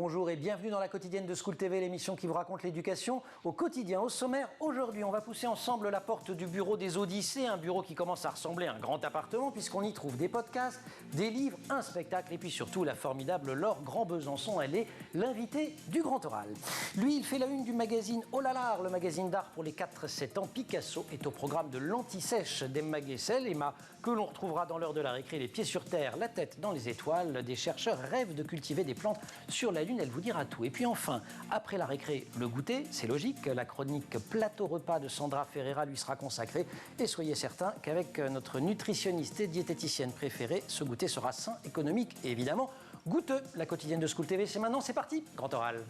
Bonjour et bienvenue dans la quotidienne de School TV, l'émission qui vous raconte l'éducation au quotidien. Au sommaire, aujourd'hui, on va pousser ensemble la porte du bureau des Odyssées, un bureau qui commence à ressembler à un grand appartement puisqu'on y trouve des podcasts, des livres, un spectacle et puis surtout la formidable Laure Grand-Besançon. Elle est l'invitée du Grand Oral. Lui, il fait la une du magazine Oh là là, le magazine d'art pour les 4-7 ans. Picasso est au programme de l'Anti-Sèche d'Emma Guessel, Emma que l'on retrouvera dans l'heure de la récré, les pieds sur terre, la tête dans les étoiles. Des chercheurs rêvent de cultiver des plantes sur la Lune, elle vous dira tout. Et puis enfin, après la récré, le goûter, c'est logique, la chronique plateau repas de Sandra Ferreira lui sera consacrée. Et soyez certains qu'avec notre nutritionniste et diététicienne préférée, ce goûter sera sain, économique et évidemment goûteux. La quotidienne de School TV, c'est maintenant, c'est parti, Grand Oral.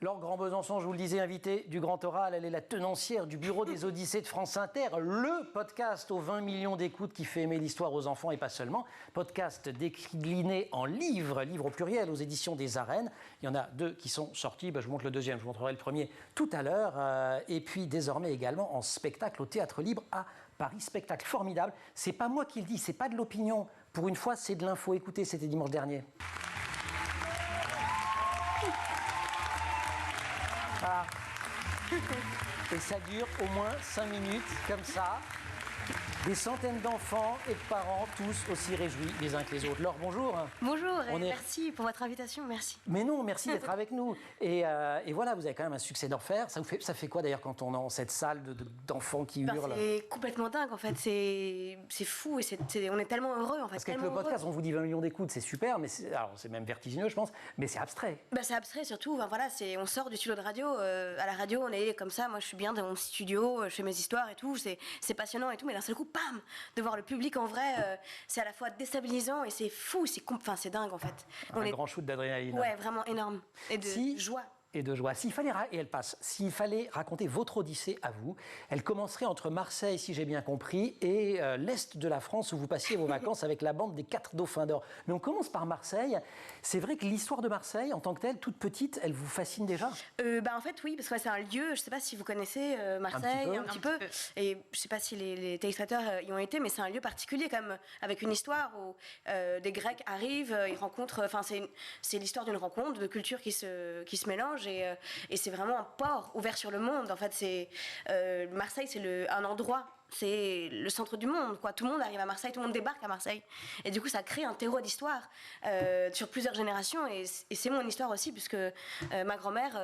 Laure Grand-Besançon, je vous le disais, invitée du Grand Oral, elle est la tenancière du bureau des Odyssées de France Inter, le podcast aux 20 millions d'écoutes qui fait aimer l'histoire aux enfants et pas seulement. Podcast décliné en livres, livres au pluriel aux éditions des Arènes. Il y en a 2 qui sont sortis, je vous montre le deuxième, je vous montrerai le premier tout à l'heure. Et puis désormais également en spectacle au Théâtre Libre à Paris, spectacle formidable. C'est pas moi qui le dis, c'est pas de l'opinion. Pour une fois, c'est de l'info. Écoutez, c'était dimanche dernier. Ah. Et ça dure au moins 5 minutes, comme ça. Des centaines d'enfants et de parents, tous aussi réjouis les uns que les autres. Laure, bonjour. Bonjour, merci pour votre invitation, merci. Mais non, merci d'être avec nous. Et voilà, vous avez quand même un succès d'enfer. Ça fait quoi d'ailleurs quand on est dans cette salle d'enfants qui hurlent? C'est complètement dingue en fait, c'est fou et on est tellement heureux en fait. Parce qu'avec le podcast, on vous dit 20 millions d'écoutes, c'est super, mais c'est même vertigineux je pense, mais c'est abstrait. C'est abstrait surtout, voilà, on sort du studio de radio, à la radio on est comme ça, moi je suis bien dans mon studio, je fais mes histoires et tout, c'est passionnant et tout, mais d'un seul coup, bam, de voir le public en vrai, c'est à la fois déstabilisant et c'est fou, c'est dingue en fait. Grand shoot d'adrénaline. Ouais, vraiment énorme, et de joie. Et de joie. S'il fallait raconter votre Odyssée à vous, elle commencerait entre Marseille, si j'ai bien compris, et l'Est de la France, où vous passiez vos vacances avec la bande des 4 dauphins d'or. Mais on commence par Marseille. C'est vrai que l'histoire de Marseille, en tant que telle, toute petite, elle vous fascine déjà? En fait, oui, parce que c'est un lieu, je ne sais pas si vous connaissez Marseille, un petit peu. Et je ne sais pas si les téléspectateurs y ont été, mais c'est un lieu particulier, comme avec une histoire où des Grecs arrivent, ils rencontrent, c'est l'histoire d'une rencontre, de cultures qui se mélangent. Et c'est vraiment un port ouvert sur le monde. En fait, Marseille, c'est un endroit, c'est le centre du monde, quoi. Tout le monde arrive à Marseille, tout le monde débarque à Marseille. Et du coup, ça crée un terreau d'histoire sur plusieurs générations. Et c'est mon histoire aussi, puisque ma grand-mère,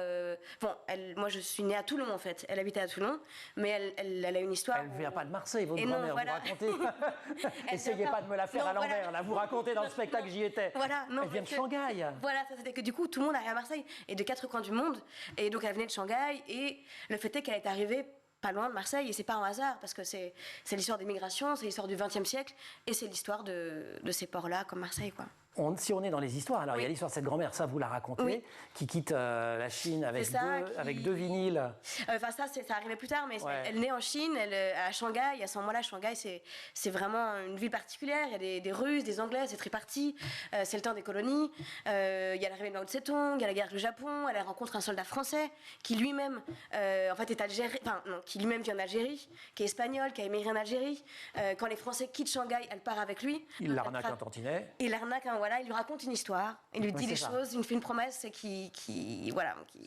moi je suis née à Toulon en fait. Elle habitait à Toulon, mais elle a une histoire. Elle ne vient pas de Marseille, votre grand-mère, voilà. Vous racontez. Essayez pas de me la faire à l'envers, là. Vous racontez dans le spectacle, j'y étais. Voilà, non, elle vient de Shanghai. Voilà, c'était que du coup, tout le monde arrive à Marseille, et de 4 coins du monde. Et donc, elle venait de Shanghai, et le fait est qu'elle est arrivée pas loin de Marseille, et c'est pas un hasard, parce que c'est l'histoire des migrations, c'est l'histoire du XXe siècle, et c'est l'histoire de ces ports-là, comme Marseille, quoi. Si on est dans les histoires, alors oui. Il y a l'histoire de cette grand-mère, ça vous la racontez, oui. Qui quitte la Chine avec, avec 2 vinyles. Ça arrivait plus tard, mais ouais. Elle naît en Chine, à Shanghai. À ce moment-là, Shanghai, c'est vraiment une ville particulière. Il y a des Russes, des Anglais, c'est tripartite. C'est le temps des colonies. Il y a l'arrivée de Mao Tse-tung, il y a la guerre du Japon. Elle rencontre un soldat français qui lui-même, est algérien, qui lui-même vient d'Algérie, qui est espagnol, qui a émigré en Algérie. Quand les Français quittent Shanghai, elle part avec lui. Il l'arnaque un tantinet. Il l'arnaque voilà, il lui raconte une histoire, il lui dit des choses, il lui fait une promesse qui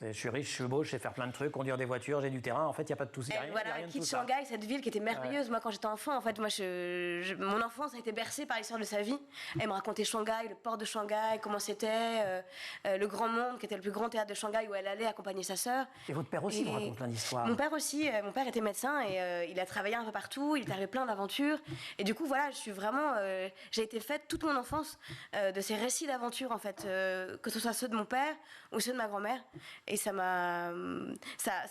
Je suis riche, je suis beau, je sais faire plein de trucs, conduire des voitures, j'ai du terrain, en fait il n'y a pas de tout ça. Elle quitte Shanghai, cette ville qui était merveilleuse. Ouais. Moi quand j'étais enfant, en fait, mon enfance a été bercée par l'histoire de sa vie. Elle me racontait Shanghai, le port de Shanghai, comment c'était, le Grand Monde, qui était le plus grand théâtre de Shanghai où elle allait accompagner sa sœur. Et votre père aussi vous raconte plein d'histoires. Mon père aussi, mon père était médecin et il a travaillé un peu partout, il est arrivé plein d'aventures. Et du coup voilà, je suis vraiment, j'ai été faite toute mon enfance de ces récits d'aventure en fait, que ce soit ceux de mon père ou ceux de ma grand-mère, et ça m'a,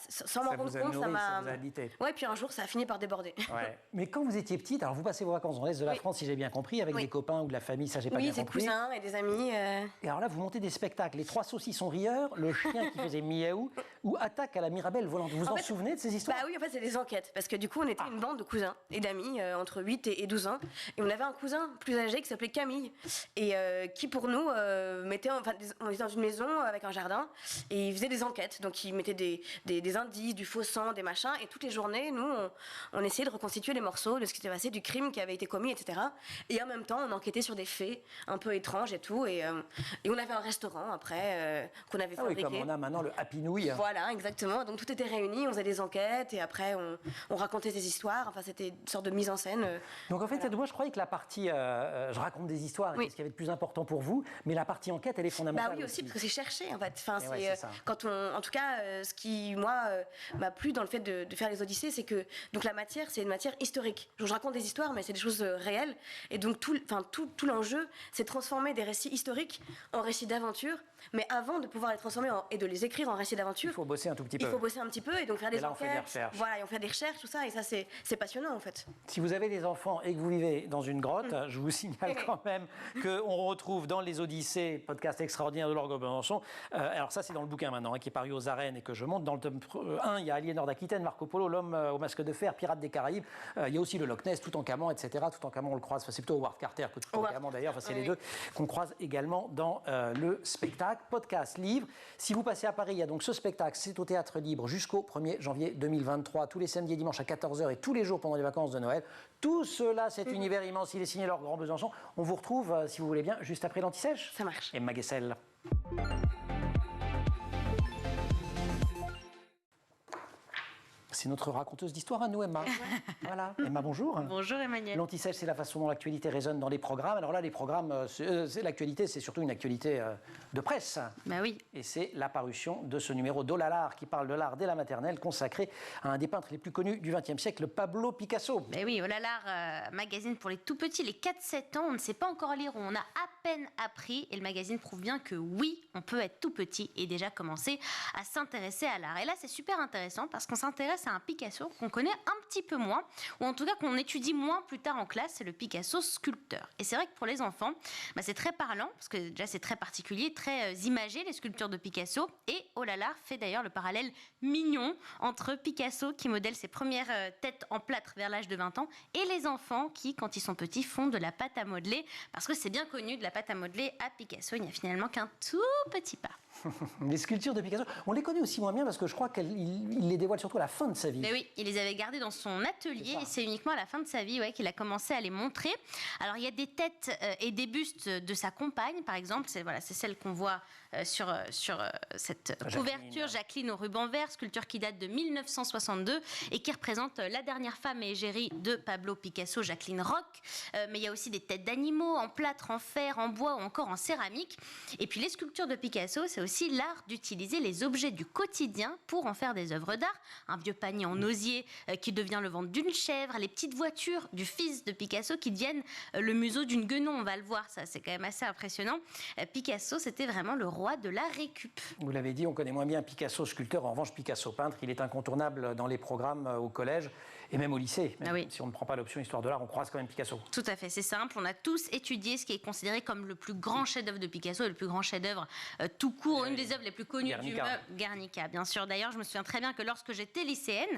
sans m'en rendre compte, ça m'a habité. Ouais, puis un jour ça a fini par déborder. Ouais. Mais quand vous étiez petite, alors vous passez vos vacances dans l'Est de la France, si j'ai bien compris, avec des copains ou de la famille, ça j'ai pas bien compris. Oui, des cousins et des amis. Et alors là, vous montez des spectacles, les 3 saucissons rieurs, le chien qui faisait miaou, ou Attaque à la Mirabelle volante. Vous vous souvenez de ces histoires? Bah oui, en fait c'est des enquêtes, parce que du coup on était une bande de cousins et d'amis entre 8 et 12 ans, et on avait un cousin plus âgé qui s'appelait Camille, et qui pour nous on était dans une maison avec un jardin et ils faisaient des enquêtes. Donc ils mettaient des indices, du faux sang, des machins, et toutes les journées, nous, on essayait de reconstituer les morceaux de ce qui s'était passé, du crime qui avait été commis, etc. Et en même temps, on enquêtait sur des faits un peu étranges et tout. Et on avait un restaurant après qu'on avait fabriqué. Oui, comme on a maintenant le Happy Nouille. Voilà, exactement. Donc tout était réuni, on faisait des enquêtes et après on racontait des histoires. Enfin, c'était une sorte de mise en scène. Donc en fait, moi je croyais que la partie je raconte des histoires, c'est ce qu'il y avait de plus important pour vous, mais la partie enquête, elle est fondamentale. Bah oui, aussi, parce que c'est cherché en fait. Enfin, c'est quand en tout cas, ce qui moi m'a plu dans le fait de faire les Odyssées, c'est que donc la matière, c'est une matière historique. Donc, je raconte des histoires, mais c'est des choses réelles. Et donc tout l'enjeu, c'est de transformer des récits historiques en récits d'aventure. Mais avant de pouvoir les transformer et de les écrire en récits d'aventure, il faut bosser un tout petit peu. Il faut bosser un petit peu et donc faire des enquêtes. On fait des recherches. Voilà, et on fait des recherches, tout ça, et ça c'est passionnant en fait. Si vous avez des enfants et que vous vivez dans une grotte, je vous signale quand même qu'on retrouve dans les Odyssées, podcast extraordinaire de Laure Gobet-Besançon. Alors ça, c'est dans le bouquin maintenant, qui est paru aux arènes et que je monte. Dans le tome 1, il y a Aliénor d'Aquitaine, Marco Polo, L'homme au masque de fer, Pirates des Caraïbes. Il y a aussi le Loch Ness, Toutankhamon, etc. Toutankhamon, on le croise. Enfin, c'est plutôt Howard Carter que Toutankhamon d'ailleurs. Enfin, c'est les deux qu'on croise également dans le spectacle. Podcast, livre. Si vous passez à Paris, il y a donc ce spectacle. C'est au Théâtre Libre jusqu'au 1er janvier 2023, tous les samedis et dimanches à 14h et tous les jours pendant les vacances de Noël. Tout cela, cet univers immense, il est signé Laure Gobet-Besançon. On vous retrouve, si vous voulez bien, juste après l'Anti-Sèche. Ça marche. Emma Guessel. C'est notre raconteuse d'histoire à nous, Emma. Voilà. Emma, bonjour. Bonjour Emmanuel. L'Anti-Sèche, c'est la façon dont l'actualité résonne dans les programmes. Alors là, les programmes, l'actualité, c'est surtout une actualité de presse. Bah oui. Et c'est la parution de ce numéro d'O-la-L'art qui parle de l'art dès la maternelle, consacré à un des peintres les plus connus du XXe siècle, Pablo Picasso. Bah oui, O-la-L'art, magazine pour les tout petits, les 4-7 ans. On ne sait pas encore lire, on a à peine appris. Et le magazine prouve bien que oui, on peut être tout petit et déjà commencer à s'intéresser à l'art. Et là, c'est super intéressant parce qu'on s'intéresse à un Picasso qu'on connaît un petit peu moins, ou en tout cas qu'on étudie moins plus tard en classe, c'est le Picasso sculpteur. Et c'est vrai que pour les enfants, c'est très parlant, parce que déjà c'est très particulier, très imagé, les sculptures de Picasso, et O-la-L'art fait d'ailleurs le parallèle mignon entre Picasso, qui modèle ses premières têtes en plâtre vers l'âge de 20 ans, et les enfants qui, quand ils sont petits, font de la pâte à modeler, parce que c'est bien connu, de la pâte à modeler à Picasso, il n'y a finalement qu'un tout petit pas. Les sculptures de Picasso, on les connaît aussi moins bien parce que je crois qu'il les dévoile surtout à la fin de sa vie. Mais oui, il les avait gardées dans son atelier et c'est uniquement à la fin de sa vie qu'il a commencé à les montrer. Alors il y a des têtes et des bustes de sa compagne, par exemple, c'est celle qu'on voit sur cette couverture, Jacqueline au ruban vert, sculpture qui date de 1962 et qui représente la dernière femme et égérie de Pablo Picasso, Jacqueline Roch. Mais il y a aussi des têtes d'animaux en plâtre, en fer, en bois ou encore en céramique. Et puis les sculptures de Picasso, c'est aussi l'art d'utiliser les objets du quotidien pour en faire des œuvres d'art. Un vieux panier en osier qui devient le ventre d'une chèvre, les petites voitures du fils de Picasso qui deviennent le museau d'une guenon, on va le voir, ça c'est quand même assez impressionnant. Picasso, c'était vraiment le roi de la récup. Vous l'avez dit, on connaît moins bien Picasso sculpteur, en revanche Picasso peintre, il est incontournable dans les programmes au collège et même au lycée. Même si on ne prend pas l'option histoire de l'art, on croise quand même Picasso. Tout à fait, c'est simple, on a tous étudié ce qui est considéré comme le plus grand chef-d'œuvre de Picasso et le plus grand chef-d'œuvre tout court, une des œuvres les plus connues du meuble, Guernica, bien sûr. D'ailleurs, je me souviens très bien que lorsque j'étais lycéenne,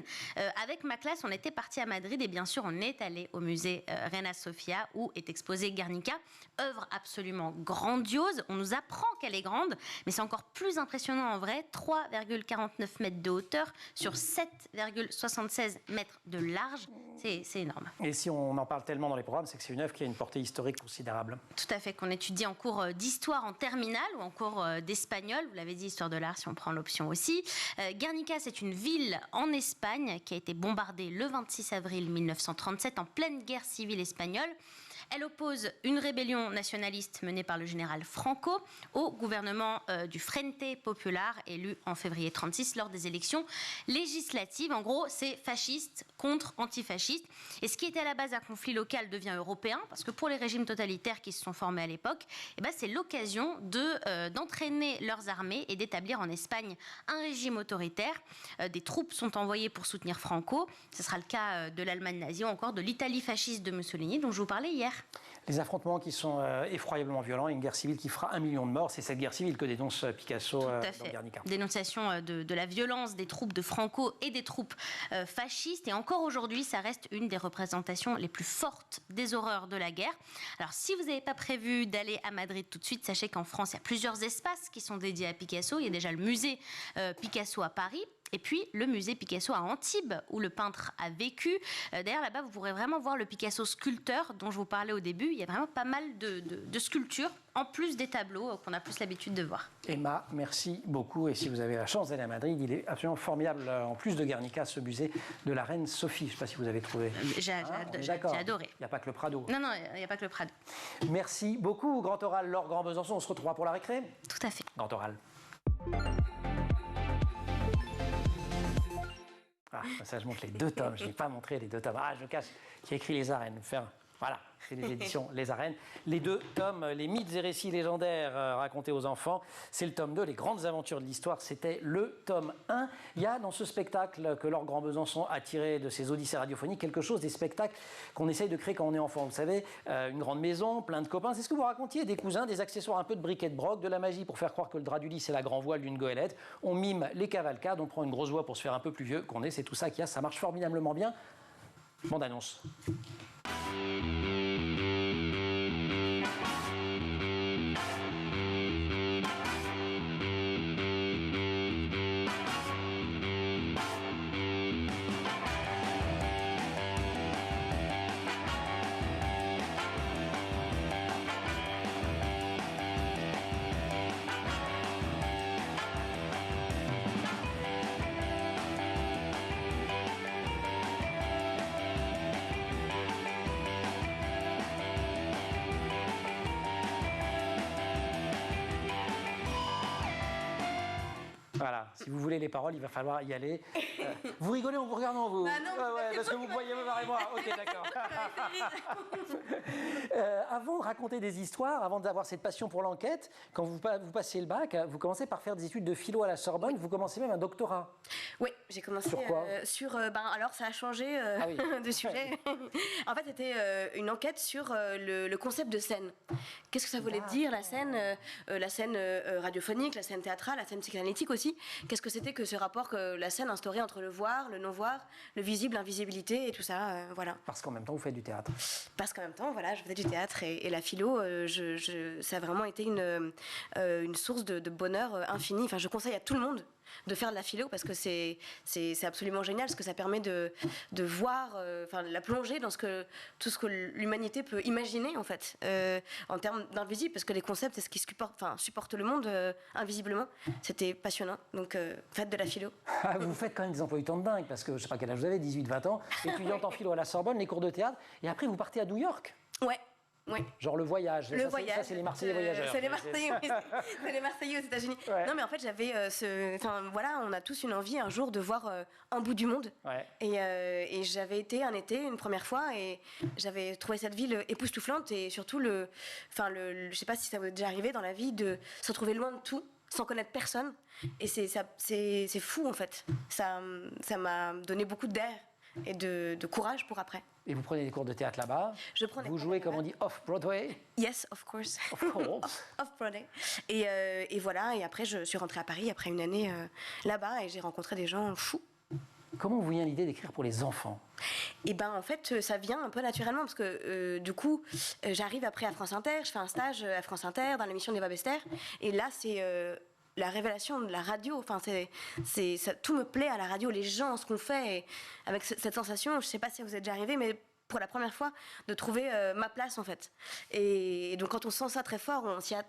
avec ma classe, on était partis à Madrid et bien sûr, on est allé au musée Reina Sofia où est exposée Guernica, œuvre absolument grandiose. On nous apprend qu'elle est grande, mais c'est encore plus impressionnant en vrai, 3,49 mètres de hauteur sur 7,76 mètres de large, c'est énorme. Et si on en parle tellement dans les programmes, c'est que c'est une œuvre qui a une portée historique considérable. Tout à fait, qu'on étudie en cours d'histoire en terminale ou en cours d'espagnol, vous l'avez dit, histoire de l'art si on prend l'option aussi. Guernica, c'est une ville en Espagne qui a été bombardée le 26 avril 1937 en pleine guerre civile espagnole. Elle oppose une rébellion nationaliste menée par le général Franco au gouvernement du Frente Popular élu en février 1936 lors des élections législatives. En gros, c'est fasciste contre antifasciste. Et ce qui était à la base un conflit local devient européen parce que pour les régimes totalitaires qui se sont formés à l'époque, c'est l'occasion d'entraîner leurs armées et d'établir en Espagne un régime autoritaire. Des troupes sont envoyées pour soutenir Franco. Ce sera le cas de l'Allemagne nazie ou encore de l'Italie fasciste de Mussolini dont je vous parlais hier guerre. Les affrontements qui sont effroyablement violents, une guerre civile qui fera 1 million de morts, c'est cette guerre civile que dénonce Picasso dans Guernica. Dénonciation de la violence des troupes de Franco et des troupes fascistes. Et encore aujourd'hui, ça reste une des représentations les plus fortes des horreurs de la guerre. Alors, si vous n'avez pas prévu d'aller à Madrid tout de suite, sachez qu'en France, il y a plusieurs espaces qui sont dédiés à Picasso. Il y a déjà le musée Picasso à Paris. Et puis, le musée Picasso à Antibes, où le peintre a vécu. D'ailleurs, là-bas, vous pourrez vraiment voir le Picasso sculpteur dont je vous parlais au début. Il y a vraiment pas mal de sculptures, en plus des tableaux qu'on a plus l'habitude de voir. Emma, merci beaucoup. Et si vous avez la chance d'aller à Madrid, il est absolument formidable, en plus de Guernica, ce musée de la reine Sophie. Je ne sais pas si vous avez trouvé. J'ai adoré. Il n'y a pas que le Prado. Non, il n'y a pas que le Prado. Merci beaucoup, Grand Oral, Laure Grand-Besançon. On se retrouvera pour la récré. Tout à fait. Grand Oral. Ah, ça, je montre les 2 tomes. Je n'ai pas montré les 2 tomes. Ah, je cache. Qui a écrit Les Arènes. Voilà, c'est les éditions Les Arènes. Les 2 tomes, les mythes et récits légendaires racontés aux enfants. C'est le tome 2, les grandes aventures de l'histoire. C'était le tome 1. Il y a dans ce spectacle que Laure Grand-Besançon a tiré de ses odyssées radiophoniques quelque chose des spectacles qu'on essaye de créer quand on est enfant. Vous savez, une grande maison, plein de copains. C'est ce que vous racontiez, des cousins, des accessoires, un peu de briquet de broc, de la magie pour faire croire que le drap du lit, c'est la grand voile d'une goélette. On mime les cavalcades, on prend une grosse voix pour se faire un peu plus vieux qu'on est. C'est tout ça qu'il y a. Ça marche formidablement bien. Bande annonce. Voilà, si vous voulez les paroles, il va falloir y aller. Vous rigolez en vous regardant, vous? Bah non, parce que vous voyez Omar et moi. Ok, d'accord. Avant de raconter des histoires, avant d'avoir cette passion pour l'enquête, quand vous passez le bac, vous commencez par faire des études de philo à la Sorbonne, vous commencez même un doctorat. Oui, j'ai commencé sur quoi alors ça a changé de sujet. En fait, c'était une enquête sur le concept de scène. Qu'est-ce que ça voulait dire, la scène radiophonique, la scène théâtrale, la scène psychanalytique aussi. Qu'est-ce que c'était que ce rapport que la scène instaurait entre le voir, le non-voir, le visible, l'invisibilité et tout ça, voilà. Parce qu'en même temps, vous faites du théâtre. Parce qu'en même temps, voilà, je faisais du théâtre et la philo, ça a vraiment été une source de bonheur infini. Enfin, je conseille à tout le monde de faire de la philo parce que c'est absolument génial, parce que ça permet de voir, la plongée dans tout ce que l'humanité peut imaginer en fait, en termes d'invisible, parce que les concepts, c'est ce qui supporte le monde invisiblement. C'était passionnant, donc faites de la philo. Vous faites quand même des emplois du temps de dingue, parce que je ne sais pas quel âge vous avez, 18-20 ans, étudiante en philo à la Sorbonne, les cours de théâtre, et après vous partez à New York. Ouais. Oui. Genre le voyage. Ça, c'est les Marseillais voyageurs. C'est les Marseillais, c'est les Marseillais aux États-Unis. Ouais. Non, mais en fait, j'avais on a tous une envie un jour de voir un bout du monde. Ouais. Et j'avais été un été une première fois et j'avais trouvé cette ville époustouflante et surtout je sais pas si ça vous est déjà arrivé dans la vie de se retrouver loin de tout, sans connaître personne. Et c'est fou en fait. Ça m'a donné beaucoup d'air et de courage pour après. Et vous prenez des cours de théâtre là-bas? Vous jouez, comme on dit, off-Broadway? Yes, of course. Of course. Off-Broadway. Et voilà, et après je suis rentrée à Paris après une année là-bas et j'ai rencontré des gens fous. Comment vous vient l'idée d'écrire pour les enfants? Et en fait, ça vient un peu naturellement parce que du coup, j'arrive après à France Inter, je fais un stage à France Inter dans l'émission d'Eva Bester. Et là, c'est la révélation de la radio. Enfin, ça, tout me plaît à la radio, les gens, ce qu'on fait, et avec cette sensation. Je ne sais pas si vous êtes déjà arrivé, mais pour la première fois, de trouver ma place en fait. Et donc quand on sent ça très fort,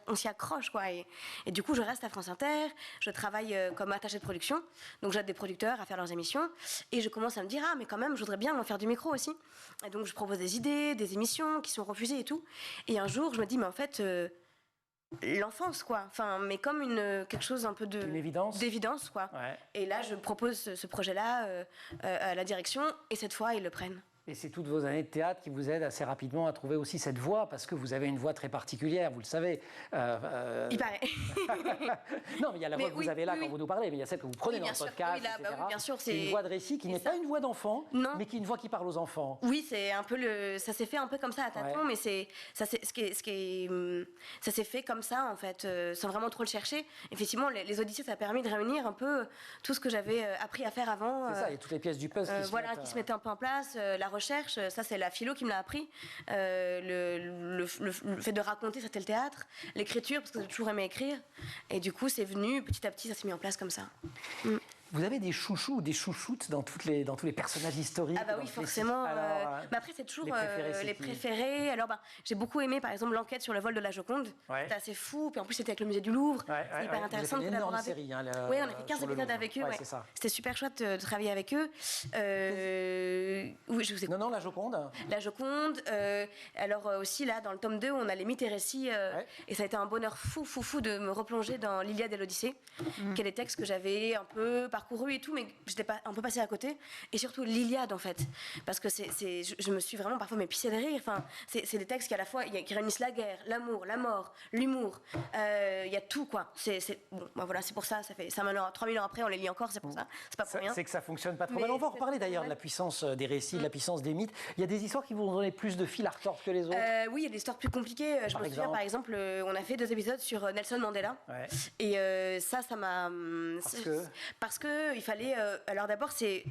on s'y accroche quoi. Et du coup, je reste à France Inter, je travaille comme attachée de production, donc j'aide des producteurs à faire leurs émissions, et je commence à me dire mais quand même, je voudrais bien m'en faire du micro aussi. Et donc je propose des idées, des émissions qui sont refusées et tout. Et un jour, je me dis mais en fait l'enfance quoi, mais comme quelque chose un peu d'évidence quoi. Ouais. Et là, je propose ce projet-là à la direction, et cette fois, ils le prennent. Et c'est toutes vos années de théâtre qui vous aident assez rapidement à trouver aussi cette voix, parce que vous avez une voix très particulière, vous le savez. Il paraît. Non, mais il y a la voix que vous avez là quand vous nous parlez, mais il y a celle que vous prenez dans le podcast, oui, là, etc. bien sûr, c'est une voix de récit qui n'est pas une voix d'enfant, mais qui est une voix qui parle aux enfants. Oui, c'est un peu ça s'est fait un peu comme ça à tâtons, mais ça s'est fait comme ça en fait, sans vraiment trop le chercher. Effectivement, les Odyssées, ça a permis de réunir un peu tout ce que j'avais appris à faire avant. C'est ça, il y a toutes les pièces du puzzle qui se mettaient un peu en place. La recherche, ça c'est la philo qui me l'a appris. Le fait de raconter, c'était le théâtre. L'écriture, parce que j'ai toujours aimé écrire. Et du coup, c'est venu petit à petit, ça s'est mis en place comme ça. Vous avez des chouchous ou des chouchoutes dans tous les personnages historiques? Ah bah oui, forcément. Mais après, c'est toujours les préférés. Alors, j'ai beaucoup aimé, par exemple, l'enquête sur le vol de la Joconde. C'était assez fou. Puis en plus, c'était avec le musée du Louvre. C'était hyper intéressant. Vous avez fait une énorme série. Oui, on a fait 15 épisodes avec eux. C'était super chouette de travailler avec eux. Oui, je vous ai... Non, la Joconde. La Joconde. Alors aussi, là, dans le tome 2, on a les mythes et récits. Et ça a été un bonheur fou de me replonger dans l'Iliade et l'Odyssée. Qui est des textes que j'avais un peu parcouru et tout, mais j'étais un peu passée à côté. Et surtout l'Iliade, en fait. Parce que je me suis vraiment parfois pissée de rire. Enfin, c'est des textes qui, à la fois, qui réunissent la guerre, l'amour, la mort, l'humour. Il y a tout, quoi. Bon, voilà, c'est pour ça. Ça fait 3000 ans après, on les lit encore, c'est pour ça. C'est pas pour rien. C'est que ça fonctionne pas trop mal. On va en reparler d'ailleurs de la puissance des récits, de la puissance des mythes. Il y a des histoires qui vous ont donné plus de fil à retordre que les autres? Oui, il y a des histoires plus compliquées. Je me souviens, par exemple, on a fait 2 épisodes sur Nelson Mandela. Et ça m'a... Parce que il fallait... alors d'abord, c'est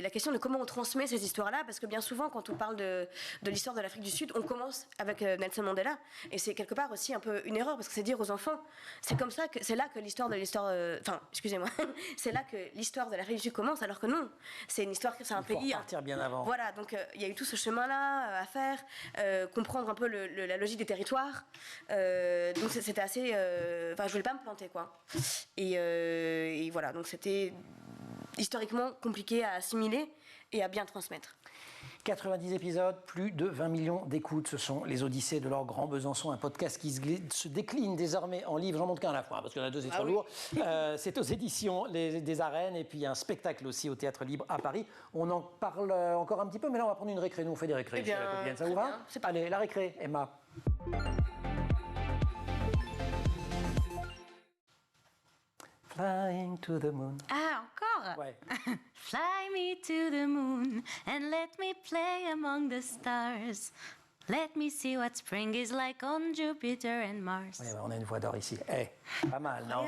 la question de comment on transmet ces histoires-là, parce que bien souvent, quand on parle de l'histoire de l'Afrique du Sud, on commence avec Nelson Mandela, et c'est quelque part aussi un peu une erreur, parce que c'est dire aux enfants, c'est là que l'histoire c'est là que l'histoire de l'Afrique du Sud commence, alors que non, c'est une histoire, c'est un pays... Il faut partir bien avant. Voilà, donc il y a eu tout ce chemin-là à faire, comprendre un peu la logique des territoires, donc c'était assez... je voulais pas me planter, quoi. Et voilà, donc c'était historiquement compliqué à assimiler et à bien transmettre. 90 épisodes, plus de 20 millions d'écoutes. Ce sont les Odyssées de l'Or Grand Besançon, un podcast qui se décline désormais en livre. J'en montre qu'un à la fois, parce qu'il y en a 2, c'est trop lourd. C'est aux éditions des Arènes, et puis il y a un spectacle aussi au Théâtre Libre à Paris. On en parle encore un petit peu, mais là on va prendre une récré. Nous on fait des récrés. Ça vous va? Allez, la récré, Emma. Flying to the moon. Ah, encore? Ouais. Fly me to the moon and let me play among the stars. Let me see what spring is like on Jupiter and Mars. Ouais, on a une voix d'or ici. Pas mal, non?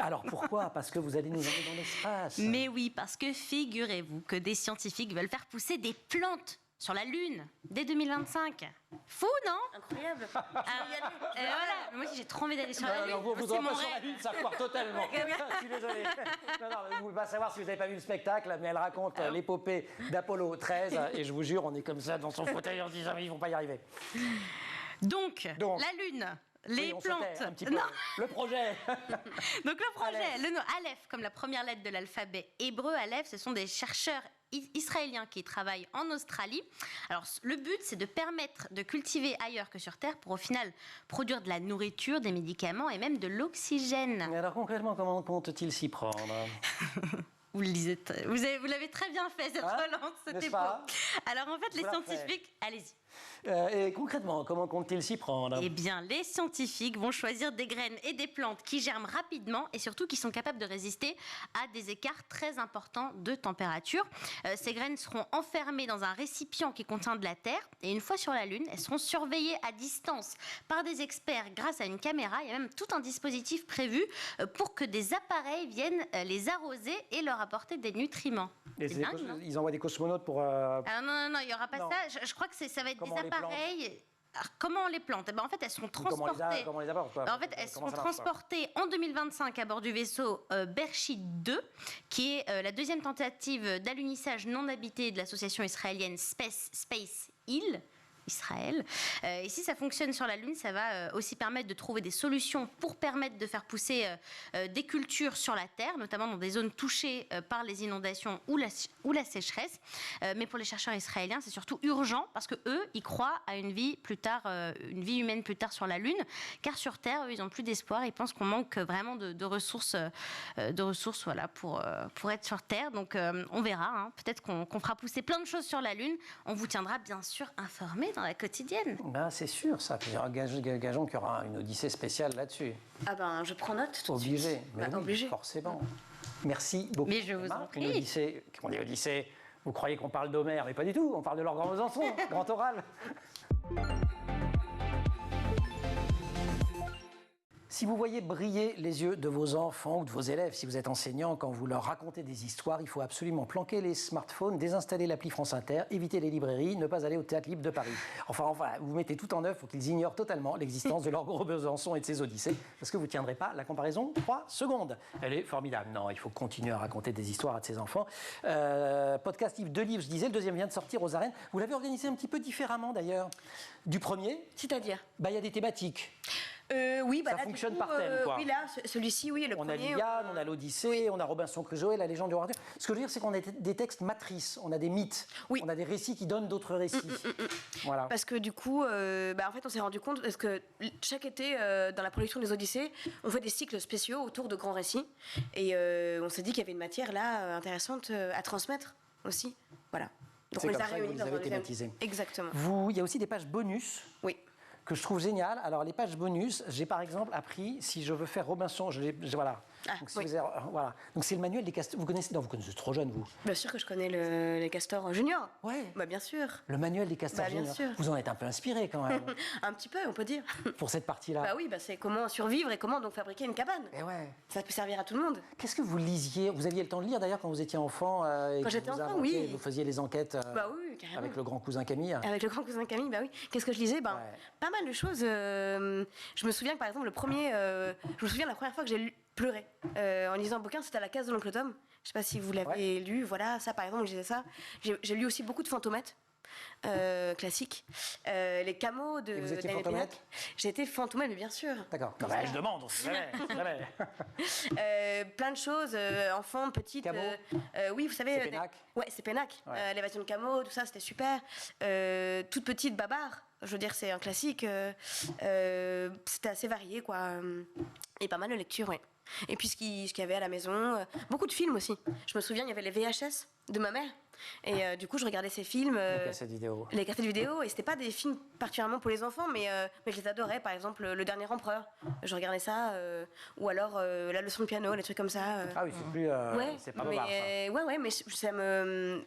Alors pourquoi? Parce que vous allez nous emmener dans l'espace. Mais oui, parce que figurez-vous que des scientifiques veulent faire pousser des plantes sur la Lune dès 2025. Fou, non? Incroyable. Voilà. Moi aussi, j'ai trop envie d'aller sur la Lune. Vous n'aurez pas sur la Lune, ça foire totalement. Je suis désolé. Vous ne pouvez pas savoir si vous n'avez pas vu le spectacle, mais elle raconte l'épopée d'Apollo 13. Et je vous jure, on est comme ça dans son fauteuil en se disant, mais ils ne vont pas y arriver. Donc la Lune. Les plantes. Un petit peu. Le projet. Donc le projet, le nom Aleph, comme la première lettre de l'alphabet hébreu, Aleph, ce sont des chercheurs israéliens qui travaillent en Australie. Alors le but, c'est de permettre de cultiver ailleurs que sur Terre pour au final produire de la nourriture, des médicaments et même de l'oxygène. Mais alors concrètement, comment compte-t-il s'y prendre? Vous l'avez très bien fait, cette relance, c'était beau. Alors en fait, les scientifiques... Allez-y. Et concrètement, comment compte-t-il s'y prendre? Eh bien, les scientifiques vont choisir des graines et des plantes qui germent rapidement et surtout qui sont capables de résister à des écarts très importants de température. Ces graines seront enfermées dans un récipient qui contient de la terre et une fois sur la Lune, elles seront surveillées à distance par des experts grâce à une caméra. Il y a même tout un dispositif prévu pour que des appareils viennent les arroser et leur apporter des nutriments. Ils envoient des cosmonautes pour... non, il n'y aura pas ça. Je crois que ça va être des appareils... Alors, comment on les plante? En fait, elles seront transportées. Comment on les apporte, quoi? En fait, elles seront transportées en 2025 à bord du vaisseau Bershit 2, qui est la deuxième tentative d'alunissage non habité de l'association israélienne Space Hill. Israël. Et si ça fonctionne sur la Lune, ça va aussi permettre de trouver des solutions pour permettre de faire pousser des cultures sur la Terre, notamment dans des zones touchées par les inondations ou la sécheresse. Mais pour les chercheurs israéliens, c'est surtout urgent parce que eux, ils croient à une vie humaine plus tard sur la Lune, car sur Terre, eux, ils n'ont plus d'espoir. Ils pensent qu'on manque vraiment de ressources, voilà, pour être sur Terre. Donc, on verra. Hein. Peut-être qu'on fera pousser plein de choses sur la Lune. On vous tiendra bien sûr informés dans la quotidienne. Ben, c'est sûr, ça. Gageons qu'il y aura une odyssée spéciale là-dessus. Ah ben, je prends note. Obligé. Mais oui, obligé. Forcément. Merci beaucoup. Mais je vous en prie. Une odyssée, on dit odyssée, vous croyez qu'on parle d'Homère, mais pas du tout. On parle de leur Grand Besançon, grand oral. Si vous voyez briller les yeux de vos enfants ou de vos élèves, si vous êtes enseignant, quand vous leur racontez des histoires, il faut absolument planquer les smartphones, désinstaller l'appli France Inter, éviter les librairies, ne pas aller au Théâtre Libre de Paris. Enfin, vous mettez tout en œuvre pour qu'ils ignorent totalement l'existence de leur Gros Besançon et de ses odyssées, parce que vous ne tiendrez pas la comparaison 3 secondes. Elle est formidable. Non, il faut continuer à raconter des histoires à de ses enfants. Podcast Yves, 2 livres, je disais, le deuxième vient de sortir aux arènes. Vous l'avez organisé un petit peu différemment d'ailleurs du premier. C'est-à-dire ? Il y a des thématiques. Oui, ça fonctionne par thème, quoi. Oui, là, celui-ci, oui, le premier. On a l'Iliade, on a l'Odyssée, on a Robinson Crusoe, la légende du roi Arthur. Ce que je veux dire, c'est qu'on a des textes matrices, on a des mythes, on a des récits qui donnent d'autres récits. Voilà. Parce que du coup, en fait, on s'est rendu compte, parce que chaque été, dans la production des Odyssées, on fait des cycles spéciaux autour de grands récits. Et on s'est dit qu'il y avait une matière là intéressante à transmettre aussi. Voilà. Donc on les a réunis dans un thématisé. Exactement. Il y a aussi des pages bonus. Oui. Que je trouve génial. Alors, les pages bonus, j'ai par exemple appris, si je veux faire Robinson, voilà. Donc, voilà. Donc, c'est le manuel des castors. Vous connaissez trop jeune, vous. Bien sûr que je connais les castors juniors. Ouais. Bah, bien sûr. Le manuel des castors juniors. Bien sûr. Vous en êtes un peu inspiré quand même. Un petit peu, on peut dire. Pour cette partie-là. Bah oui, c'est comment survivre et comment donc fabriquer une cabane. Et ouais. Ça peut servir à tout le monde. Qu'est-ce que vous lisiez ? Vous aviez le temps de lire d'ailleurs quand vous étiez enfant Quand j'étais enfant, oui. Vous faisiez les enquêtes oui, carrément. Avec le grand cousin Camille. Avec le grand cousin Camille, bah oui. Qu'est-ce que je lisais ? Pas mal de choses. Je me souviens que par exemple, la première fois que j'ai pleuré en lisant un bouquin, c'était à la case de l'oncle Tom. Je sais pas si vous l'avez lu. Voilà, ça par exemple, je lisais ça. J'ai lu aussi beaucoup de Fantomètre. Classique. Les Cameaux de. Et vous étiez Fantomètre ? J'ai été Fantomètre, mais bien sûr. D'accord. Je demande, on sait jamais. Plein de choses, enfant, petite. Oui, vous savez. C'est Pénac. Ouais, c'est Pénac. L'évasion de Cameau, tout ça, c'était super. Toute petite Babar. Je veux dire, c'est un classique. C'était assez varié, quoi. Et pas mal de lectures, oui. Et puis ce qu'il y avait à la maison, beaucoup de films aussi. Je me souviens, il y avait les VHS de ma mère. Et du coup, je regardais ces films. Les cassettes vidéo. Les cassettes vidéo. Et c'était pas des films particulièrement pour les enfants, mais je les adorais. Par exemple, Le Dernier Empereur. Je regardais ça. Ou alors La Leçon de piano, des trucs comme ça. Ah oui, c'est plus. C'est pas bobard, ça. Ouais, mais ça me.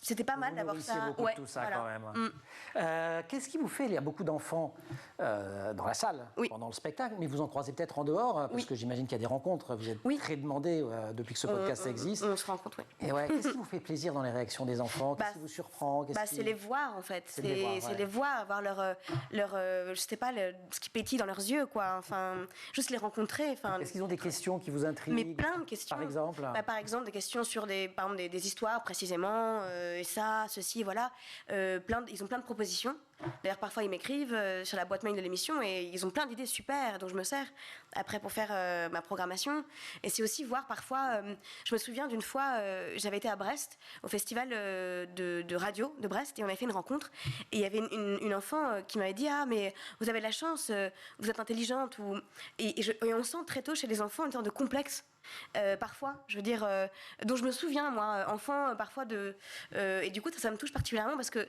C'était pas mal d'avoir ça. Beaucoup de tout ça quand même. Qu'est-ce qui vous fait lire beaucoup d'enfants dans la salle pendant le spectacle, mais vous en croisez peut-être en dehors, parce que j'imagine qu'il y a des rencontres. Vous êtes très demandé depuis que ce podcast existe. On se rencontre, oui. Et qu'est-ce qui vous fait plaisir dans les réactions des enfants ? Qu'est-ce qui vous surprend ? C'est les voir en fait. C'est les voir, avoir leur je sais pas, ce qui pétille dans leurs yeux, quoi. Enfin, juste les rencontrer. Est-ce qu'ils ont des questions qui vous intriguent ? Mais plein de questions. Par exemple par exemple, des questions sur par exemple, des histoires précisément, et ça, ceci, voilà. Ils ont plein de propositions. D'ailleurs, parfois, ils m'écrivent sur la boîte mail de l'émission et ils ont plein d'idées super dont je me sers après pour faire ma programmation. Et c'est aussi voir parfois... je me souviens d'une fois, j'avais été à Brest, au festival de radio de Brest, et on avait fait une rencontre. Et il y avait une enfant qui m'avait dit « Ah, mais vous avez de la chance, vous êtes intelligente. » Et on sent très tôt chez les enfants une sorte de complexe. Parfois, je veux dire, dont je me souviens, moi, enfant, parfois et du coup, ça me touche particulièrement parce que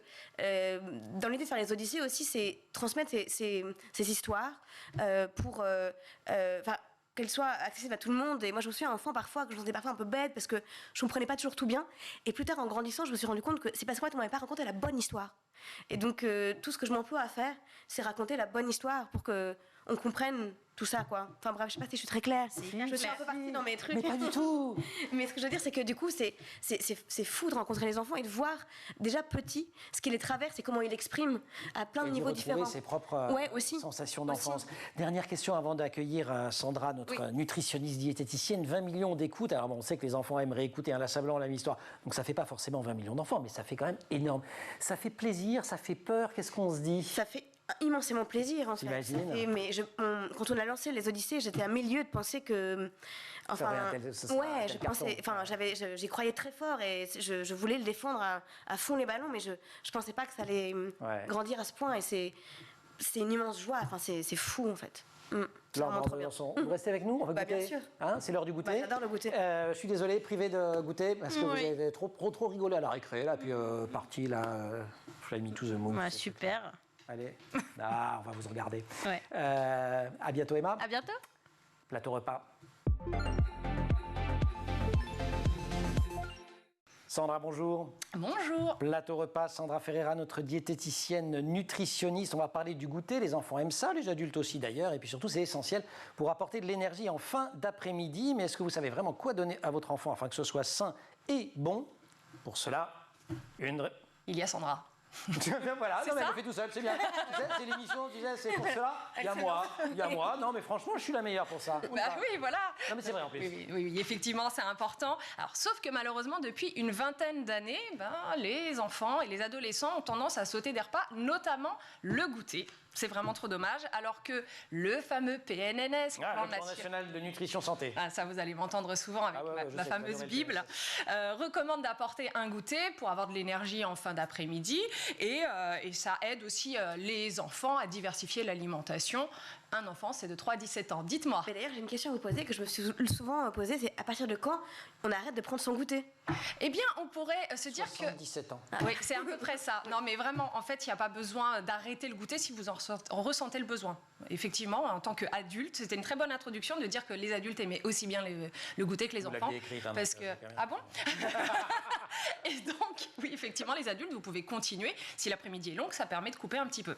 dans l'idée de faire les Odyssées aussi, c'est transmettre ces histoires pour qu'elles soient accessibles à tout le monde. Et moi, je me souviens, enfant, parfois, que je me sentais parfois un peu bête parce que je ne comprenais pas toujours tout bien. Et plus tard, en grandissant, je me suis rendu compte que c'est parce qu'on m'avait pas raconté la bonne histoire. Et donc, tout ce que je m'emploie à faire, c'est raconter la bonne histoire pour que on comprenne tout ça, quoi. Enfin bref, je sais pas si je suis très claire. Je suis un peu partie dans mes trucs. Mais pas du tout. Mais ce que je veux dire, c'est que du coup, c'est fou de rencontrer les enfants et de voir déjà petits ce qui les traverse et comment ils l'expriment à plein de niveaux différents. Ses propres sensations d'enfance. Dernière question avant d'accueillir Sandra, notre nutritionniste diététicienne. 20 millions d'écoutes. Alors bon, on sait que les enfants aimeraient écouter inlassablement la même histoire. Donc ça fait pas forcément 20 millions d'enfants, mais ça fait quand même énorme. Ça fait plaisir, ça fait peur. Qu'est-ce qu'on se dit? Ça fait immensément plaisir en fait. Mais quand on a lancé les Odyssées, j'étais à milieu de penser que j'y croyais très fort et je voulais le défendre à fond les ballons, mais je pensais pas que ça allait grandir à ce point et c'est une immense joie. Enfin c'est fou en fait. Laure, vous restez avec nous, on va goûter. Bien sûr. Hein, c'est l'heure du goûter. J'adore le goûter. Je suis désolé, privé de goûter parce que vous avez trop rigolé à la récré là, puis parti là, fly me to the moon. Ouais, super. Allez, on va vous regarder. Ouais. À bientôt Emma. À bientôt. Plateau repas. Sandra, bonjour. Bonjour. Plateau repas, Sandra Ferreira, notre diététicienne nutritionniste. On va parler du goûter. Les enfants aiment ça, les adultes aussi d'ailleurs. Et puis surtout, c'est essentiel pour apporter de l'énergie en fin d'après-midi. Mais est-ce que vous savez vraiment quoi donner à votre enfant afin que ce soit sain et bon? Pour cela, il y a Sandra. Voilà, non, mais elle le fait tout seul, c'est bien. Tu sais, c'est l'émission, tu sais, c'est pour cela. Il y a moi. Non, mais franchement, je suis la meilleure pour ça. Bah oui, voilà. Non, mais c'est vrai en plus. Oui, effectivement, c'est important. Alors, sauf que malheureusement, depuis une vingtaine d'années, les enfants et les adolescents ont tendance à sauter des repas, notamment le goûter. C'est vraiment trop dommage. Alors que le fameux PNNS, le Plan National de Nutrition Santé. Ça, vous allez m'entendre souvent avec ma fameuse Bible, recommande d'apporter un goûter pour avoir de l'énergie en fin d'après-midi. Et ça aide aussi les enfants à diversifier l'alimentation. Un enfant, c'est de 3 à 17 ans. Dites-moi. Mais d'ailleurs, j'ai une question à vous poser que je me suis souvent posée, c'est à partir de quand on arrête de prendre son goûter? Eh bien, on pourrait se dire que... 77 ans. Oui, c'est à peu près ça. Non, mais vraiment, en fait, il n'y a pas besoin d'arrêter le goûter si vous en ressentez le besoin. Effectivement, en tant qu'adulte, c'était une très bonne introduction de dire que les adultes aimaient aussi bien le goûter que les enfants. Vous l'aviez écrit, hein, parce que... Ah bon? Et donc, oui, effectivement, les adultes, vous pouvez continuer. Si l'après-midi est long, ça permet de couper un petit peu.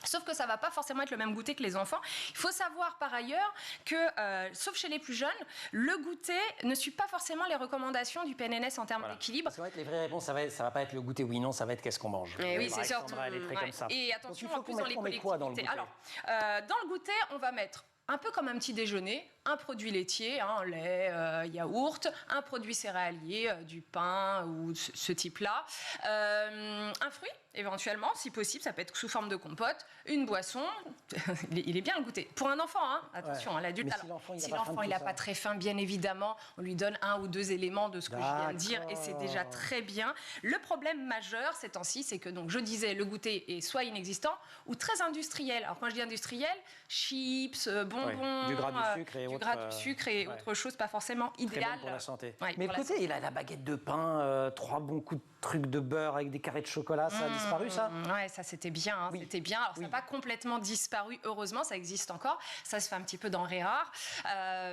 Sauf que ça ne va pas forcément être le même goûter que les enfants. Il faut savoir par ailleurs que, sauf chez les plus jeunes, le goûter ne suit pas forcément les recommandations du PNNS en termes d'équilibre. C'est vrai que les vraies réponses, ça va pas être le goûter oui, non, ça va être qu'est-ce qu'on mange. Oui, c'est surtout. Elle est très comme ça. Et attention, donc, en plus dans les collectivités. Alors, dans le goûter, on va mettre un peu comme un petit déjeuner, un produit laitier, lait, yaourt, un produit céréalier, du pain ou ce type-là, un fruit éventuellement, si possible, ça peut être sous forme de compote, une boisson, il est bien le goûter. Pour un enfant, attention, l'adulte, si l'enfant il n'a pas très faim, bien évidemment, on lui donne 1 ou 2 éléments de ce que je viens de dire et c'est déjà très bien. Le problème majeur ces temps-ci, c'est que, donc, je disais, le goûter est soit inexistant ou très industriel. Alors quand je dis industriel, chips, bonbons, du gras, du sucre et autre chose pas forcément idéal. Bon pour la santé. Mais écoutez, il a la baguette de pain, 3 bons coups de trucs de beurre avec des carrés de chocolat, ça a disparu ça? Ouais, ça c'était bien, c'était bien. Alors ça n'a pas complètement disparu, heureusement, ça existe encore. Ça se fait un petit peu denrées rares,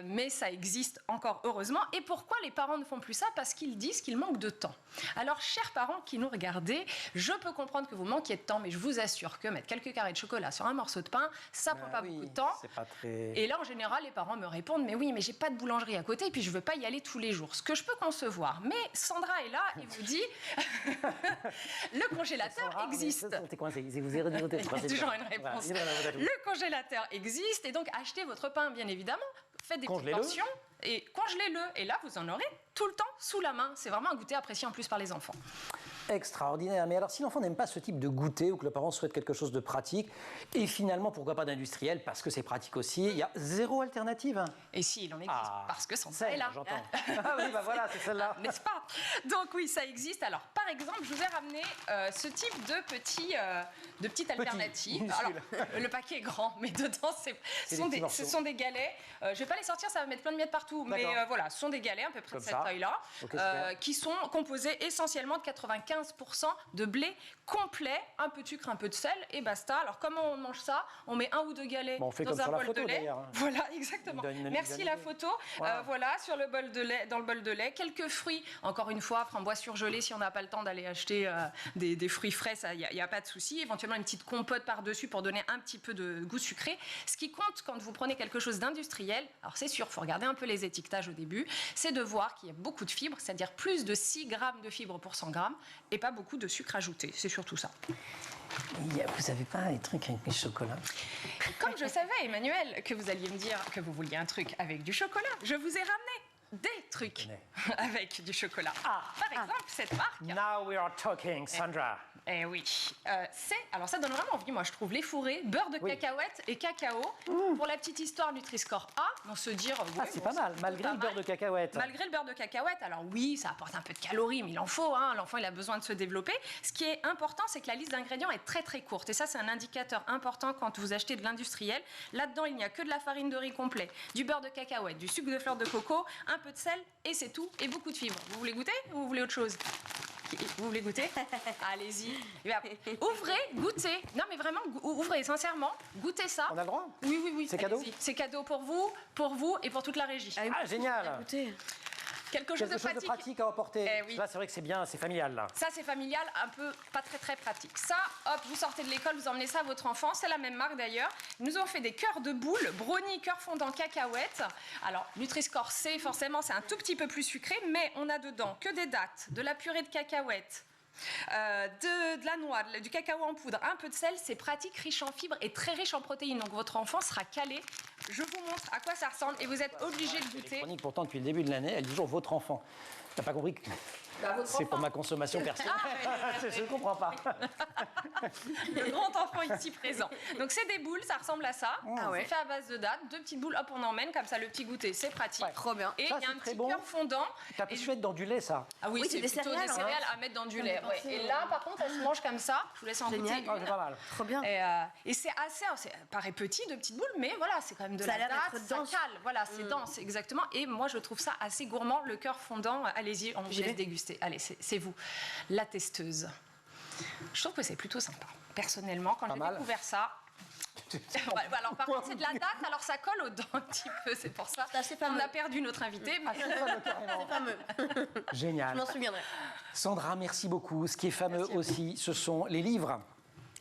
mais ça existe encore, heureusement. Et pourquoi les parents ne font plus ça? Parce qu'ils disent qu'il manque de temps. Alors, chers parents qui nous regardez, je peux comprendre que vous manquiez de temps, mais je vous assure que mettre quelques carrés de chocolat sur un morceau de pain, ça prend pas beaucoup de temps. Pas très... Et là, en général, les parents me répondent, mais oui, mais j'ai pas de boulangerie à côté, et puis je veux pas y aller tous les jours. Ce que je peux concevoir. Mais Sandra est là et vous dit, le congélateur existe. T'es coincé, vous avez toujours une réponse. Le congélateur existe, et donc achetez votre pain, bien évidemment. Faites des petites portions et congelez-le. Et là, vous en aurez tout le temps sous la main. C'est vraiment un goûter apprécié en plus par les enfants. Extraordinaire. Mais alors, si l'enfant n'aime pas ce type de goûter ou que le parent souhaite quelque chose de pratique, et finalement, pourquoi pas d'industriel, parce que c'est pratique aussi, il y a 0 alternative. Et si, il en existe, parce que Sandra est là. J'entends. Ah oui, voilà, c'est celle-là. N'est-ce pas? Donc oui, ça existe. Alors, par exemple, je vous ai ramené ce type de petites alternatives. Alors, le paquet est grand, mais dedans, ce sont des galets. Je ne vais pas les sortir, ça va mettre plein de miettes partout. Mais voilà, ce sont des galets à peu près de cette taille-là, qui sont composés essentiellement de 95% 95% de blé complet, un peu de sucre, un peu de sel et basta. Alors comment on mange ça? On met 1 ou 2 galets on fait dans comme un sur la bol photo, de lait. d'ailleurs. Voilà, exactement. Merci la photo. Voilà, sur le bol de lait, dans le bol de lait, quelques fruits. Encore une fois, framboise surgelée si on n'a pas le temps d'aller acheter des fruits frais, il n'y a pas de souci. Éventuellement une petite compote par-dessus pour donner un petit peu de goût sucré. Ce qui compte quand vous prenez quelque chose d'industriel, alors c'est sûr, il faut regarder un peu les étiquetages au début, c'est de voir qu'il y a beaucoup de fibres, c'est-à-dire plus de 6 grammes de fibres pour 100 grammes et pas beaucoup de sucre ajouté. C'est surtout ça. Vous n'avez pas un truc avec du chocolat? Comme je savais, Emmanuel, que vous alliez me dire que vous vouliez un truc avec du chocolat, je vous ai ramené des trucs avec du chocolat. Par exemple, cette marque. Now we are talking, Sandra. Eh oui, alors ça donne vraiment envie, moi je trouve, les fourrés, beurre de cacahuète et cacao. Pour la petite histoire, Nutri-Score A, on se dire... c'est pas mal, malgré le beurre de cacahuète. Malgré le beurre de cacahuète, alors oui, ça apporte un peu de calories, mais il en faut, l'enfant il a besoin de se développer. Ce qui est important, c'est que la liste d'ingrédients est très très courte, et ça c'est un indicateur important quand vous achetez de l'industriel. Là-dedans, il n'y a que de la farine de riz complet, du beurre de cacahuète, du sucre de fleur de coco, un peu de sel, et c'est tout, et beaucoup de fibres. Vous voulez goûter ou vous voulez autre chose? Vous voulez goûter? Allez-y. Ouvrez, goûtez. Non, mais vraiment, ouvrez, sincèrement. Goûtez ça. On a le droit? Oui. C'est cadeau? C'est cadeau pour vous et pour toute la régie. Génial. Écoutez. Quelque chose de pratique à emporter. Oui. Là, c'est vrai que c'est bien, c'est familial, là. Ça, c'est familial, un peu pas très très pratique. Ça, hop, vous sortez de l'école, vous emmenez ça à votre enfant. C'est la même marque d'ailleurs. Nous avons fait des cœurs de boule, brownie, cœur fondant cacahuète. Alors, Nutri-Score C, forcément, c'est un tout petit peu plus sucré, mais on a dedans que des dattes, de la purée de cacahuète, de la noix, du cacao en poudre, un peu de sel. C'est pratique, riche en fibres et très riche en protéines. Donc, votre enfant sera calé. Je vous montre à quoi ça ressemble et vous êtes obligé de goûter. Pourtant, depuis le début de l'année, elle dit toujours votre enfant. T'as pas compris que c'est pour ma consommation personnelle. Je ne comprends pas. Le grand enfant ici présent. Donc c'est des boules, ça ressemble à ça. C'est fait à base de dattes, 2 petites boules, hop on emmène comme ça le petit goûter, c'est pratique. Trop bien. Et il y a un petit cœur fondant. T'as pu mettre dans du lait ça? Ah oui, c'est plutôt des céréales à mettre dans du lait. Et là par contre, ça se mange comme ça. Je vous laisse en goûter une. C'est pas mal. Trop bien. Et c'est assez, ça paraît petit, 2 petites boules, mais voilà, c'est quand même de la date, ça cale. Voilà, c'est dense, exactement. Et moi je trouve ça assez gourmand, le cœur fondant. Allez-y, on vous laisse déguster. Allez, c'est vous. La testeuse. Je trouve que c'est plutôt sympa. Personnellement, quand j'ai découvert ça... alors par contre, c'est de la date, alors ça colle aux dents un petit peu, c'est pour ça. On a perdu notre invité. Mais... C'est fameux. Génial. Je m'en souviendrai. Sandra, merci beaucoup. Ce qui est fameux aussi, ce sont les livres.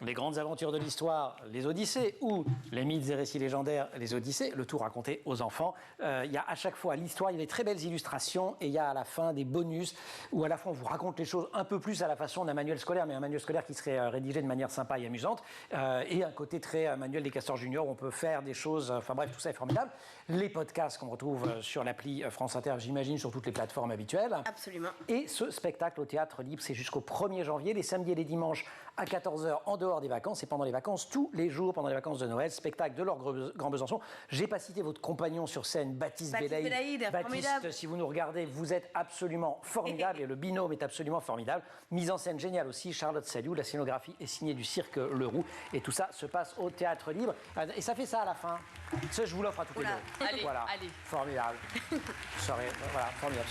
Les grandes aventures de l'histoire, les Odyssées, ou les mythes et récits légendaires, les Odyssées, le tout raconté aux enfants. Il y a à chaque fois l'histoire, il y a des très belles illustrations, et il y a à la fin des bonus, où à la fin on vous raconte les choses un peu plus à la façon d'un manuel scolaire, mais un manuel scolaire qui serait rédigé de manière sympa et amusante, et un côté très manuel des Castors Junior, où on peut faire des choses, enfin bref, tout ça est formidable. Les podcasts qu'on retrouve sur l'appli France Inter, j'imagine, sur toutes les plateformes habituelles. Absolument. Et ce spectacle au Théâtre Libre, c'est jusqu'au 1er janvier, les samedis et les dimanches à 14h en dehors des vacances et pendant les vacances, tous les jours pendant les vacances de Noël, spectacle de l'Orgue Grand Besançon. J'ai pas cité votre compagnon sur scène, Baptiste Belaïd. Baptiste, si vous nous regardez, vous êtes absolument formidable et le binôme est absolument formidable. Mise en scène géniale aussi, Charlotte Saliou, la scénographie est signée du Cirque Le Roux et tout ça se passe au Théâtre Libre. Et ça fait ça à la fin. Ça, je vous l'offre à toutes les deux. Allez, voilà. allez. Formidable. Voilà, formidable.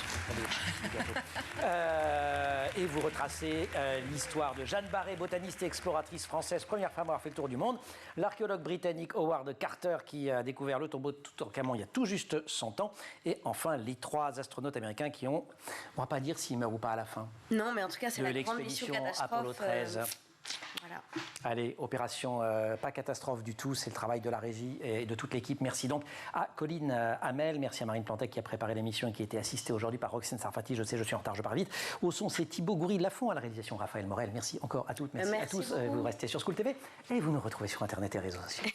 Et vous retracez l'histoire de Jeanne Barré, botaniste et exploratrice française, première femme à avoir fait le tour du monde. L'archéologue britannique Howard Carter qui a découvert le tombeau de Toutankhamon il y a tout juste 100 ans. Et enfin, les 3 astronautes américains qui ont, on ne va pas dire s'ils meurent ou pas à la fin. Non, mais en tout cas, c'est la grande mission catastrophe. Apollo 13. Voilà. Allez, opération pas catastrophe du tout, c'est le travail de la régie et de toute l'équipe. Merci donc à Colline Hamel, merci à Marine Plantec qui a préparé l'émission et qui a été assistée aujourd'hui par Roxane Sarfati. Je sais, je suis en retard, je pars vite. Au son, c'est Thibaut Goury-Lafont, à la réalisation Raphaël Morel. Merci encore à toutes, merci à tous. Vous restez sur School TV et vous nous retrouvez sur Internet et réseaux sociaux.